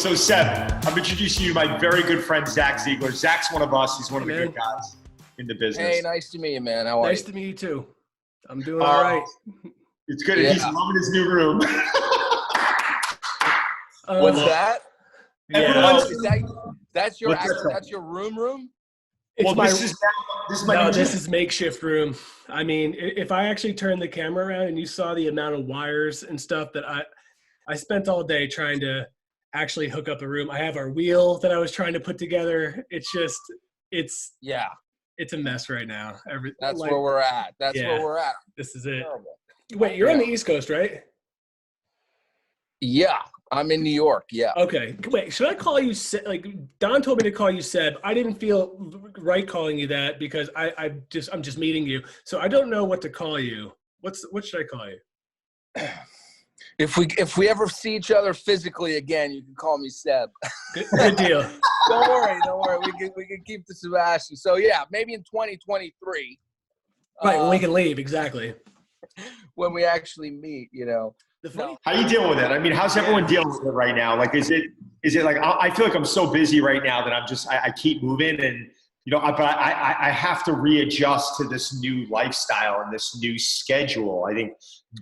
So Seb, I'm introducing you to my very good friend, Zach Ziegler. Zach's one of us. He's one of the good guys in the business. Hey, nice to meet you, man. How are you? Nice to meet you too. I'm doing all right. It's good. Yeah. He's loving his new room. What's that? Yeah. That's your room? Well, this is makeshift room. I mean, if I actually turned the camera around and you saw the amount of wires and stuff that I spent all day trying to actually hook up a room. I have our wheel that I was trying to put together. It's a mess right now. That's where we're at. Where we're at. This is it. Terrible. Wait, you're on the East Coast, right? Yeah, I'm in New York. Yeah. Okay. Wait, should I call you like Don told me to call you Seb? I didn't feel right calling you that because I'm just meeting you, so I don't know what to call you. What should I call you? If we ever see each other physically again, you can call me Seb. Good deal. Don't worry. We can keep the Sebastian. So yeah, maybe in 2023. Right, when we can leave, exactly. When we actually meet, you know. How you dealing with it? I mean, how's everyone dealing with it right now? Like, is it like I feel like I'm so busy right now that I keep moving and but I have to readjust to this new lifestyle and this new schedule. I think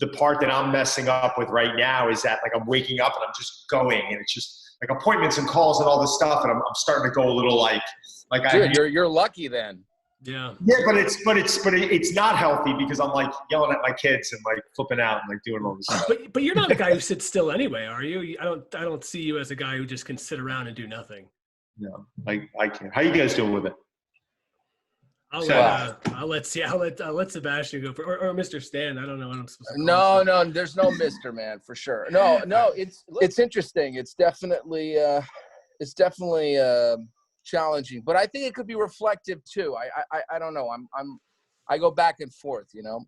the part that I'm messing up with right now is that like I'm waking up and I'm just going and it's just like appointments and calls and all this stuff and I'm starting to go a little like Dude, you're lucky then. Yeah. Yeah, but it's not healthy because I'm like yelling at my kids and like flipping out and like doing all this stuff. But you're not a guy who sits still anyway, are you? I don't see you as a guy who just can sit around and do nothing. No, I can't. How you guys doing with it? I'll let Sebastian go or Mr. Stan. I don't know what I'm supposed to call him. No, there's no Mr. Man for sure. No, it's interesting. It's definitely challenging, but I think it could be reflective too. I don't know. I go back and forth, you know.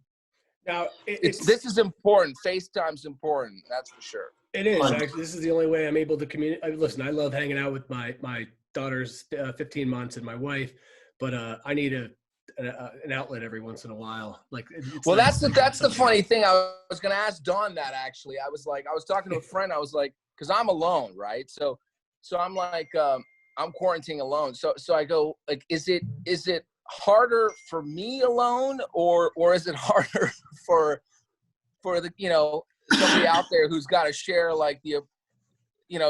Now this is important. FaceTime's important. That's for sure. It is. Actually, this is the only way I'm able to communicate. Listen, I love hanging out with my daughter's 15 months and my wife, but I need an outlet every once in a while. Like, that's the funny thing. I was going to ask Dawn that actually. I was talking to a friend. I was like, because I'm alone, right? So I'm like, I'm quarantining alone. So I go like, is it harder for me alone, or is it harder for the somebody out there who's got to share like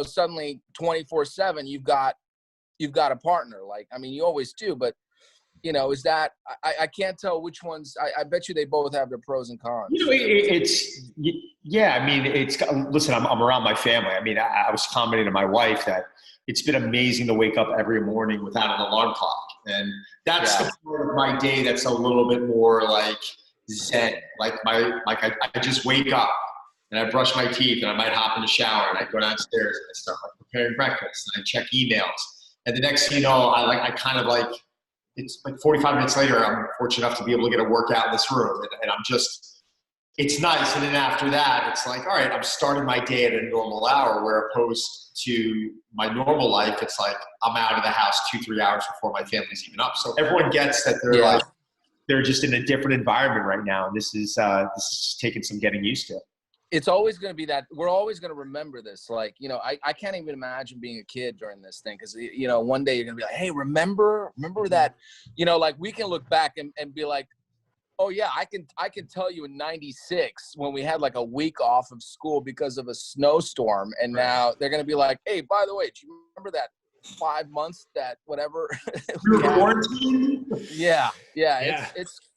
suddenly 24/7 you've got a partner. Like, I mean, you always do, but is that, I can't tell which ones. I bet you they both have their pros and cons. Listen, I'm around my family. I mean, I was commenting to my wife that it's been amazing to wake up every morning without an alarm clock. And that's the part of my day that's a little bit more like zen. Like I just wake up and I brush my teeth and I might hop in the shower and I go downstairs and I start like preparing breakfast and I check emails. And the next thing you know, it's like 45 minutes later, I'm fortunate enough to be able to get a workout in this room. And it's nice. And then after that, it's like, all right, I'm starting my day at a normal hour, where opposed to my normal life, it's like I'm out of the house 2-3 hours before my family's even up. So everyone gets that they're just in a different environment right now. And this is taking some getting used to. It's always going to be that. We're always going to remember this. Like, I can't even imagine being a kid during this thing. Cause one day you're going to be like, hey, remember that, like we can look back and be like, oh yeah, I can tell you in 96 when we had like a week off of school because of a snowstorm. And now they're going to be like, hey, by the way, do you remember that 5 months that whatever? We were quarantined? Yeah.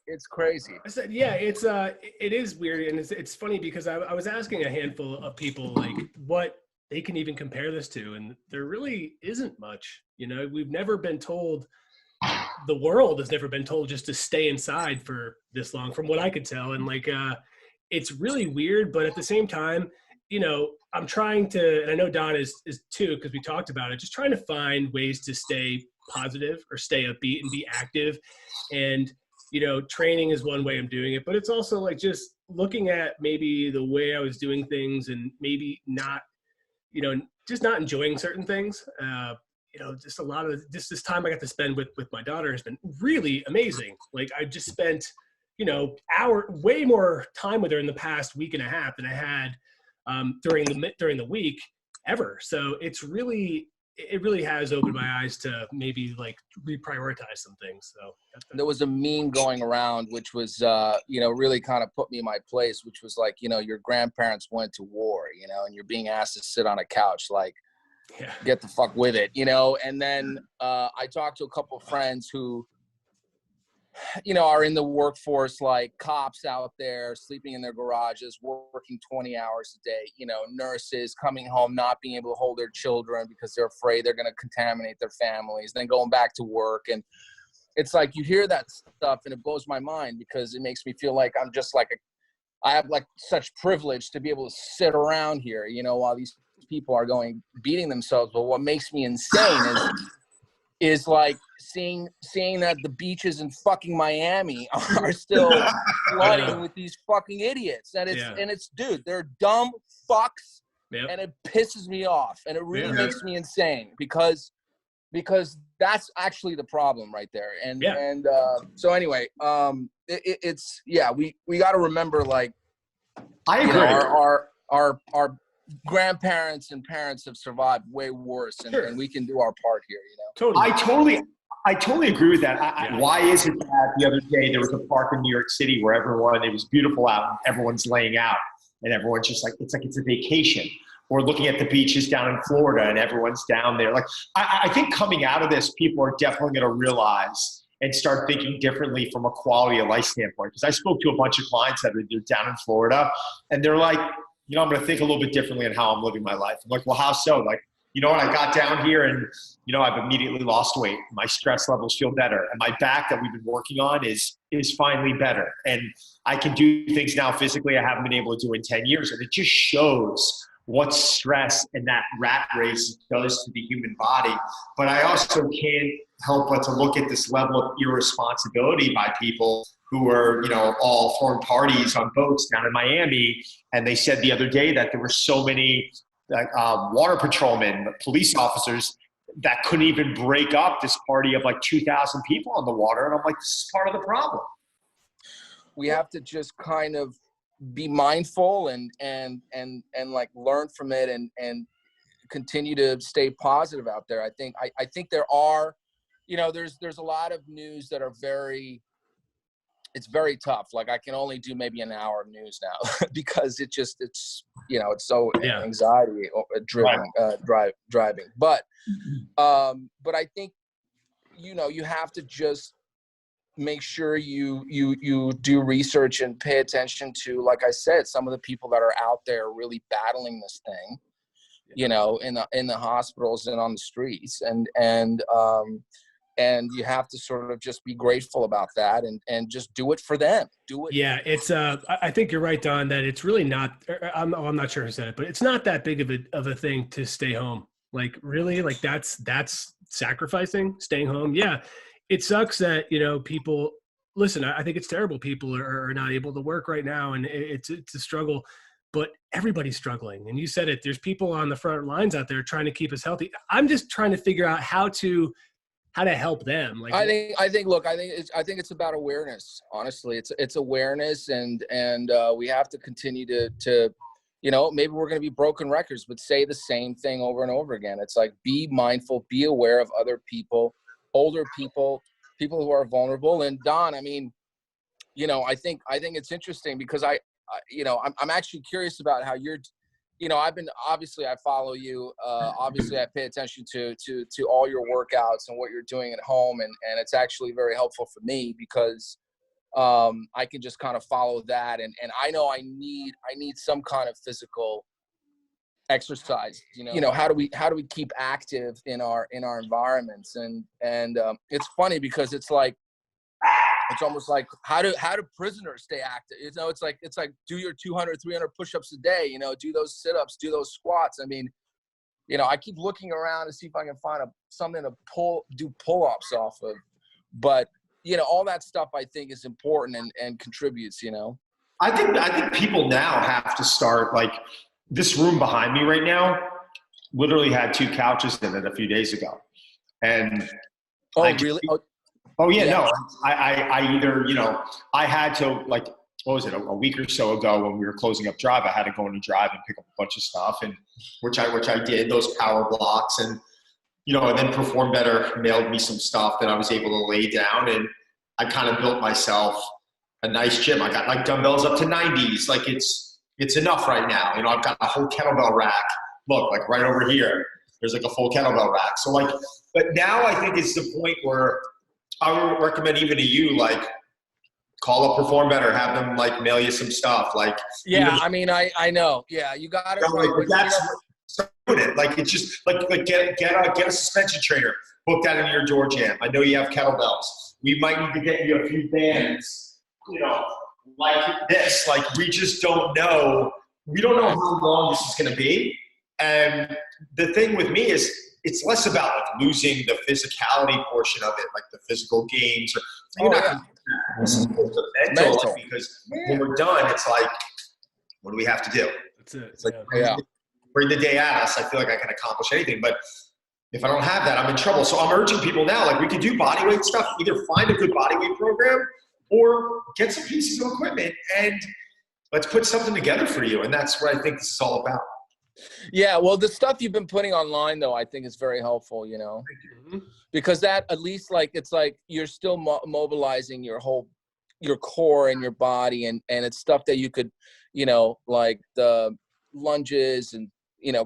It's crazy. I said, it is weird. And it's funny because I was asking a handful of people like what they can even compare this to. And there really isn't much, we've never been told, the world has never been told just to stay inside for this long from what I could tell. And like, it's really weird, but at the same time, I'm trying to, and I know Don is too, because we talked about it, just trying to find ways to stay positive or stay upbeat and be active. And training is one way I'm doing it, but it's also like just looking at maybe the way I was doing things and maybe not, just not enjoying certain things. Just a lot of this time I got to spend with my daughter has been really amazing. Like I just spent, way more time with her in the past week and a half than I had during the week. ever. So it really has opened my eyes to maybe like reprioritize some things. So there was a meme going around, which was, really kind of put me in my place, which was like, your grandparents went to war, and you're being asked to sit on a couch, like, get the fuck with it, And then I talked to a couple of friends who, are in the workforce, like cops out there sleeping in their garages, working 20 hours a day, nurses coming home, not being able to hold their children because they're afraid they're going to contaminate their families, then going back to work. And it's like, you hear that stuff and it blows my mind because it makes me feel like I'm just like, I have like such privilege to be able to sit around here, while these people are beating themselves. But what makes me insane is like seeing that the beaches in fucking Miami are still flooding with these fucking idiots. And it's dude, they're dumb fucks. Yep. And it pisses me off. And it really makes me insane because that's actually the problem right there. And so anyway, we got to remember, like, I agree. Our grandparents and parents have survived way worse, and we can do our part here, Totally. I totally agree with that. Why is it that the other day there was a park in New York City where it was beautiful out and everyone's laying out and everyone's just like it's a vacation, or looking at the beaches down in Florida and everyone's down there. Like, I think coming out of this, people are definitely going to realize and start thinking differently from a quality of life standpoint. Because I spoke to a bunch of clients that are down in Florida, and they're like, I'm going to think a little bit differently on how I'm living my life. I'm like, well, how so? Like, I got down here and, I've immediately lost weight. My stress levels feel better. And my back that we've been working on is finally better. And I can do things now physically I haven't been able to do in 10 years. And it just shows what stress and that rat race does to the human body. But I also can't help but to look at this level of irresponsibility by people who are, all foreign parties on boats down in Miami. And they said the other day that there were so many water patrolmen, police officers that couldn't even break up this party of like 2,000 people on the water. And I'm like, this is part of the problem. We have to just kind of be mindful and like learn from it and continue to stay positive out there. I think there are, there's a lot of news that are it's very tough. Like, I can only do maybe an hour of news now because it's so anxiety driven, driving. But I think, you have to just make sure you do research and pay attention to, like I said, some of the people that are out there really battling this thing, in the hospitals and on the streets, and you have to sort of just be grateful about that and just do it for them. Do it. Yeah, it's I think you're right, Don, that it's really not, I'm not sure who said it, but it's not that big of a thing to stay home. Like, really, like that's sacrificing staying home. Yeah. It sucks that, people listen. I think it's terrible. People are not able to work right now, and it's a struggle, but everybody's struggling. And you said it, there's people on the front lines out there trying to keep us healthy. I'm just trying to figure out how to help them. Like, I think it's about awareness. Honestly, it's awareness, and we have to continue to maybe we're going to be broken records, but say the same thing over and over again. It's like, be mindful, be aware of other people, older people who are vulnerable. And Don, I mean, I think it's interesting because I'm actually curious about how you're. Obviously I follow you. Obviously I pay attention to all your workouts and what you're doing at home. And it's actually very helpful for me because I can just kind of follow that. And I know I need some kind of physical exercise. How do we keep active in our environments? And it's funny because it's like, it's almost like how do prisoners stay active? It's like do your 200, 300 push-ups a day, do those sit-ups, do those squats. I mean, I keep looking around to see if I can find something to do pull-ups off of. But, all that stuff I think is important and contributes, I think people now have to start, like, this room behind me right now literally had 2 couches in it a few days ago. And really? Oh yeah, no. I either, I had to, like, what was it, a week or so ago when we were closing up Drive, I had to go into Drive and pick up a bunch of stuff, and which I did, those power blocks, and and then Perform Better mailed me some stuff that I was able to lay down, and I kind of built myself a nice gym. I got like dumbbells up to 90s. Like it's enough right now. I've got a whole kettlebell rack. Look, like right over here, there's like a full kettlebell rack. So like, but now I think it's the point where I would recommend even to you, like, call up Perform Better, have them like mail you some stuff. Like, yeah, I mean, I know. Yeah, you got it. Like, that's doing it. Like, it's just like get a suspension trainer, book that into your door jam. I know you have kettlebells. We might need to get you a few bands, like this. Like, we just don't know. We don't know how long this is going to be. And the thing with me is, it's less about like losing the physicality portion of it, like the physical gains. This is the mental. Like, because when we're done, it's like, what do we have to do? That's it. It's like, bring the day at us. I feel like I can accomplish anything, but if I don't have that, I'm in trouble. So I'm urging people now, like, we can do bodyweight stuff. Either find a good bodyweight program or get some pieces of equipment and let's put something together for you. And that's what I think this is all about. Yeah, well, the stuff you've been putting online, though, I think is very helpful, because that at least, like, it's like you're still mobilizing your core and your body, and it's stuff that you could, like the lunges and,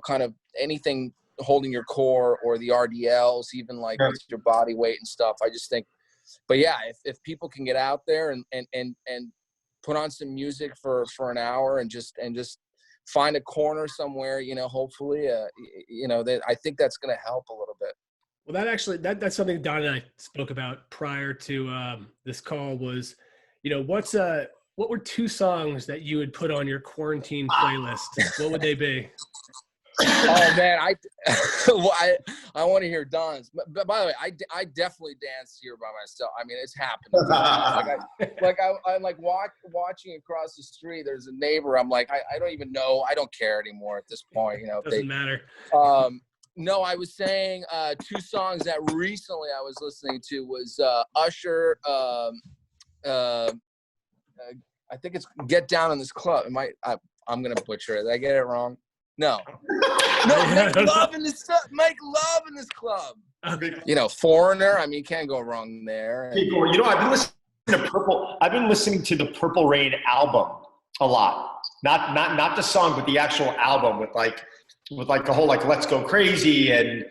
kind of anything holding your core, or the RDLs, even like with your body weight and stuff. I just think, but yeah, if people can get out there and put on some music for an hour and just find a corner somewhere, hopefully, that I think that's going to help a little bit. Well, that actually, that's something Don and I spoke about prior to this call was, what were 2 songs that you would put on your quarantine playlist? What would they be? Oh man, I want to hear Don's. But by the way, I definitely dance here by myself. I mean, it's happened. I'm like watching across the street. There's a neighbor. I'm like, I don't even know. I don't care anymore at this point. Doesn't matter. No, I was saying 2 songs that recently I was listening to was Usher. I think it's "Get Down in This Club." I'm gonna butcher it. Did I get it wrong? No, Make Love in This Club. Okay. Foreigner. I mean, you can't go wrong there. I've been listening to the Purple Rain album a lot. Not the song, but the actual album with the whole like "Let's Go Crazy" and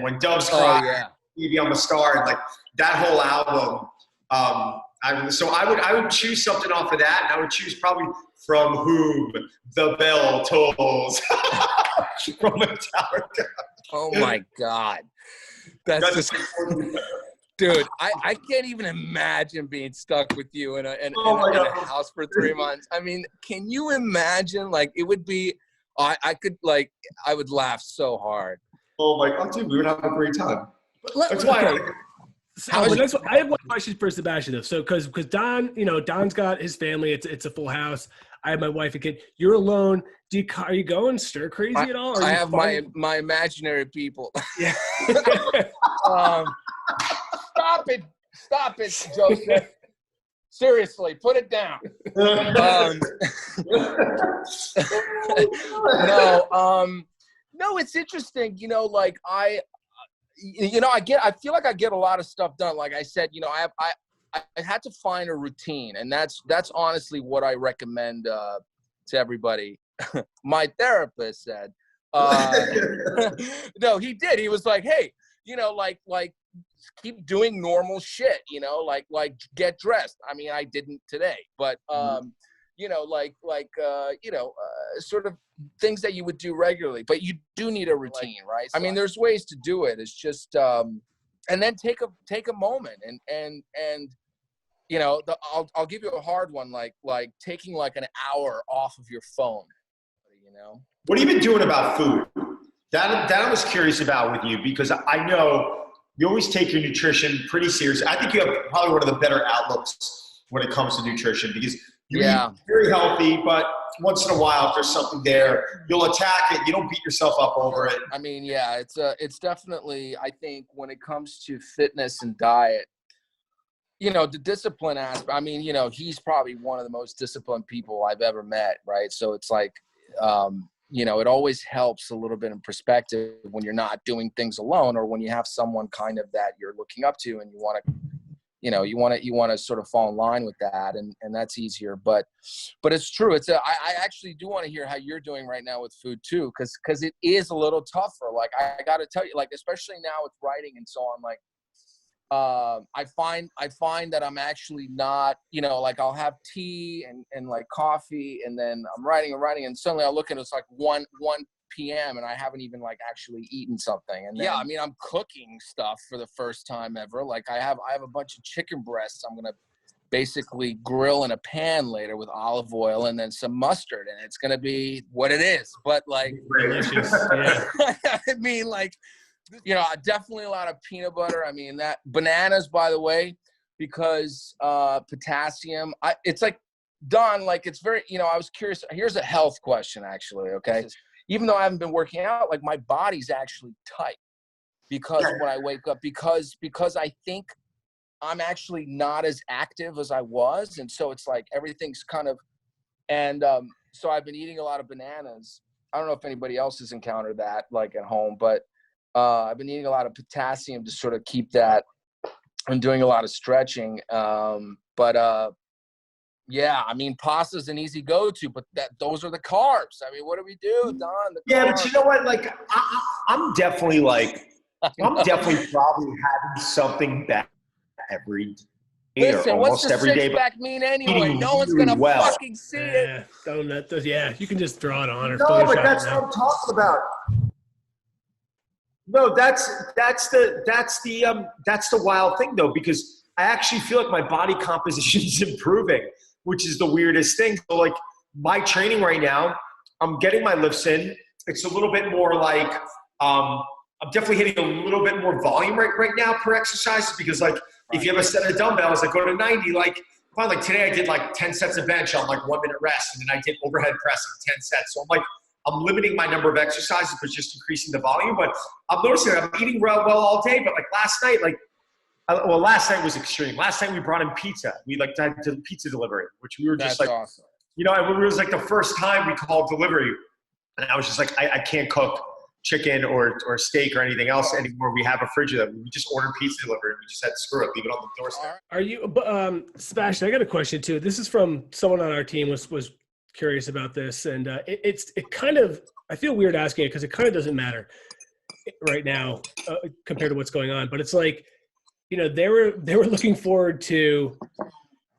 "When Doves Cry," "Maybe I'm a Star," and like that whole album. I would choose something off of that, and I would choose probably "From Whom the Bell Tolls" from Metallica. Oh my God, that's just, dude. I can't even imagine being stuck with you in a house for 3 months. I mean, can you imagine? Like, it would be. I would laugh so hard. Oh my God, dude, we would have a great time. That's why. I have one question for Sebastian though. So, because Don, Don's got his family. It's a full house. I have my wife and kid. You're alone. Are you going stir crazy at all? I have my imaginary people. Yeah. Stop it, Joseph. Seriously, put it down. No, it's interesting. I feel like I get a lot of stuff done. Like I said, I had to find a routine, and that's honestly what I recommend to everybody. My therapist said, no, he did. He was like, hey, like keep doing normal shit, like get dressed. I mean, I didn't today, but sort of things that you would do regularly, but you do need a routine, right? I mean, there's ways to do it. It's just, and then take a moment and I'll give you a hard one, like taking like an hour off of your phone, What have you been doing about food? That I was curious about with you, because I know you always take your nutrition pretty seriously. I think you have probably one of the better outlooks when it comes to nutrition, because you eat very healthy, but once in a while, if there's something there, you'll attack it. You don't beat yourself up over it. I mean, it's definitely, I think when it comes to fitness and diet, you know, the discipline aspect, I mean, you know, he's probably one of the most disciplined people I've ever met, right? So it's like, you know, it always helps a little bit in perspective when you're not doing things alone, or when you have someone kind of that you're looking up to and you want to, you know, you want to sort of fall in line with that, and that's easier. But it's true. I actually do want to hear how you're doing right now with food too, because it is a little tougher. Like, I got to tell you, like, especially now with writing and so on, like, I find that I'm actually not, you know, like, I'll have tea and like coffee, and then I'm writing, and suddenly I look and it's like 1 p.m. and I haven't even like actually eaten something. And then, I mean, I'm cooking stuff for the first time ever. Like, I have a bunch of chicken breasts I'm gonna basically grill in a pan later with olive oil and then some mustard, and it's gonna be what it is. But like, delicious. Yeah. I mean, like, you know, definitely a lot of peanut butter. I mean, that bananas, by the way, because potassium. It's like, Don, like, it's very, you know, I was curious. Here's a health question, actually. Okay, even though I haven't been working out, like, my body's actually tight because when I wake up, because I think I'm actually not as active as I was, and so it's like everything's kind of, and so I've been eating a lot of bananas. I don't know if anybody else has encountered that, like, at home, but I've been eating a lot of potassium to sort of keep that, and doing a lot of stretching. Yeah, I mean, pasta's an easy go-to, but those are the carbs. I mean, what do we do, Don? But you know what? Like, I'm definitely probably having something bad every day. Listen, what's the six-pack mean anyway? No one's going to fucking see it. You can just draw it on. Or no, but that's what I'm talking about. No, that's the wild thing, though, because I actually feel like my body composition is improving, which is the weirdest thing. So, like, my training right now, I'm getting my lifts in. It's a little bit more like, I'm definitely hitting a little bit more volume right now per exercise, because, like, if you have a set of dumbbells that go to 90, like, fine, like today I did like 10 sets of bench on like 1 minute rest, and then I did overhead press in 10 sets. So I'm limiting my number of exercises, but just increasing the volume. But I'm noticing that I'm eating well all day, but like last night, last night was extreme. Last night we brought in pizza. We like had pizza delivery, which we were just That's like, awesome. you know, it was like the first time we called delivery, and I was just like, I can't cook chicken or steak or anything else anymore. We have a fridge that we just ordered pizza delivery, and we just had to screw it, leave it on the doorstep. Are you, Sebastian? I got a question too. This is from someone on our team was curious about this, and it kind of, I feel weird asking it because it kind of doesn't matter right now compared to what's going on. But it's like, you know, they were looking forward to,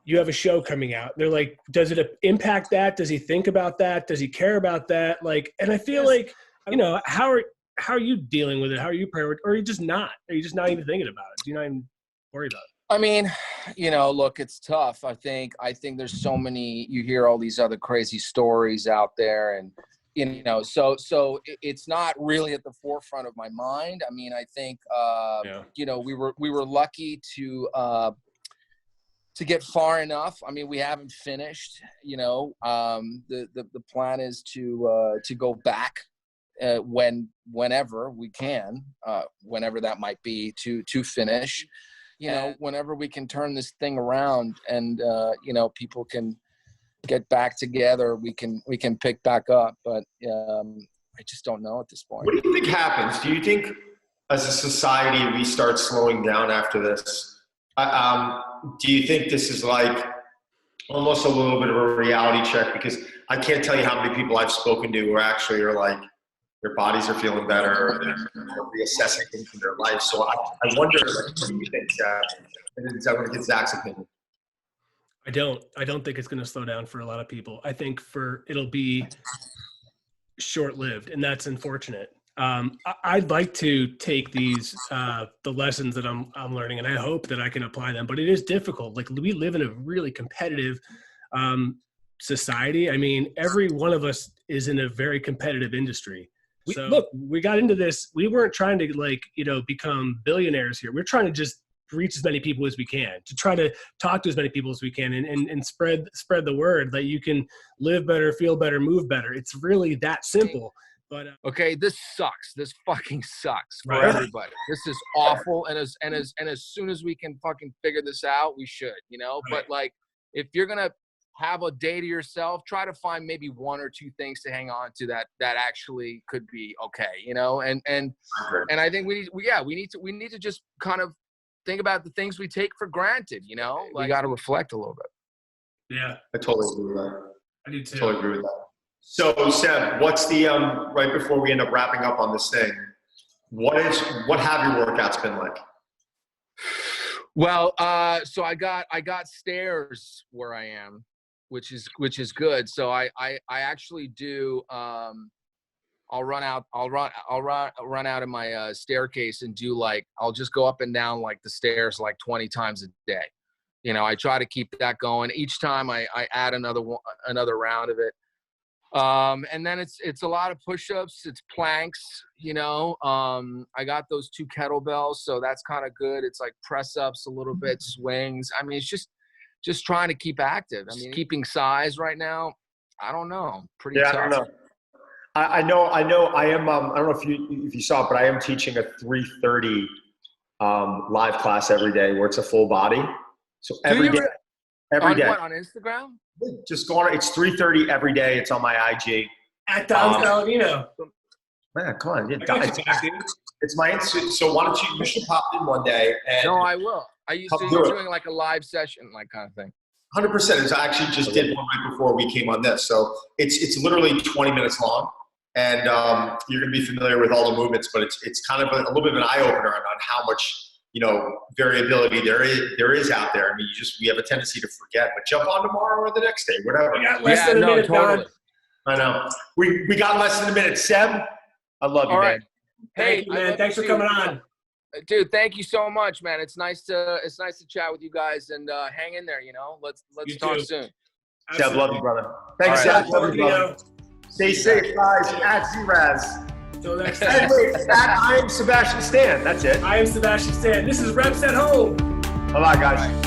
you have a show coming out. They're like, does it impact that? Does he think about that? Does he care about that? Like, and I feel like, you know, how are you dealing with it? How are you prioritizing? Or are you just not? Are you just not even thinking about it? Do you not even worry about it? I mean, you know, look, it's tough. I think there's so many, you hear all these other crazy stories out there, and, you know, so it's not really at the forefront of my mind. I mean, I think, you know, we were lucky to get far enough. I mean, we haven't finished, you know, the plan is to go back whenever we can, whenever that might be, to finish. You know, whenever we can turn this thing around and, you know, people can get back together, we can pick back up. But I just don't know at this point. What do you think happens? Do you think as a society we start slowing down after this? Do you think this is like almost a little bit of a reality check? Because I can't tell you how many people I've spoken to who actually are like, their bodies are feeling better, or they're reassessing things in their life. So I wonder, like, what do you think, Zach? I want to get Zach's opinion. I don't think it's going to slow down for a lot of people. I think it'll be short-lived, and that's unfortunate. I'd like to take these, the lessons that I'm learning, and I hope that I can apply them, but it is difficult. Like, we live in a really competitive society. I mean, every one of us is in a very competitive industry. Look, we got into this. We weren't trying to, like, you know, become billionaires here. We're trying to just reach as many people as we can, to try to talk to as many people as we can, and spread the word that you can live better, feel better, move better. It's really that simple. But okay, this sucks. This fucking sucks for Right. everybody. This is awful. And as soon as we can fucking figure this out, we should, you know. Right. But like, if you're gonna have a day to yourself, try to find maybe 1 or 2 things to hang on to that actually could be okay, you know. And I think we need to just kind of think about the things we take for granted, you know. Like, we got to reflect a little bit. yeah, I totally agree with that. I do too. Totally agree with that. So, Seb, what's the right before we end up wrapping up on this thing? What have your workouts been like? Well, so I got stairs where I am, which is good. So I actually do. I'll run out of my staircase and do I'll just go up and down the stairs 20 times a day. You know, I try to keep that going. Each time I add another round of it. And then it's a lot of push-ups, it's planks, you know. I got those 2 kettlebells, so that's kind of good. It's press-ups a little bit, swings. I mean, it's just trying to keep active. I mean, keeping size right now, I don't know. Pretty tough. I don't know. I know. I am. I don't know if you saw it, but I am teaching a 3:30 live class every day where it's a full body. So every day. What, on Instagram? Just go on. It's 3:30 every day. It's on my IG. At Don Saladino. Man, come on. Yeah, it's my Instagram. So why don't you should pop in one day. And no, I will. I used to doing a live session, kind of thing. 100%. I actually just did one right before we came on this. So it's literally 20 minutes long. And you're going to be familiar with all the movements, but it's kind of a little bit of an eye-opener on how much, you know, variability there is out there. I mean, we have a tendency to forget, but jump on tomorrow or the next day, whatever. We got less than a minute, totally. I know. We got less than a minute. Seb, I love you, all man. Right. Hey, thank you, man. Thanks for coming on. Dude, thank you so much, man. It's nice to chat with you guys, and hang in there, you know. Let's talk soon. Seb, love you, brother. Thanks, right. Seb. Love you, brother. Stay safe, guys. At Zraz. Until next time. I am Sebastian Stan. That's it. I am Sebastian Stan. This is Reps at Home. Bye-bye, guys.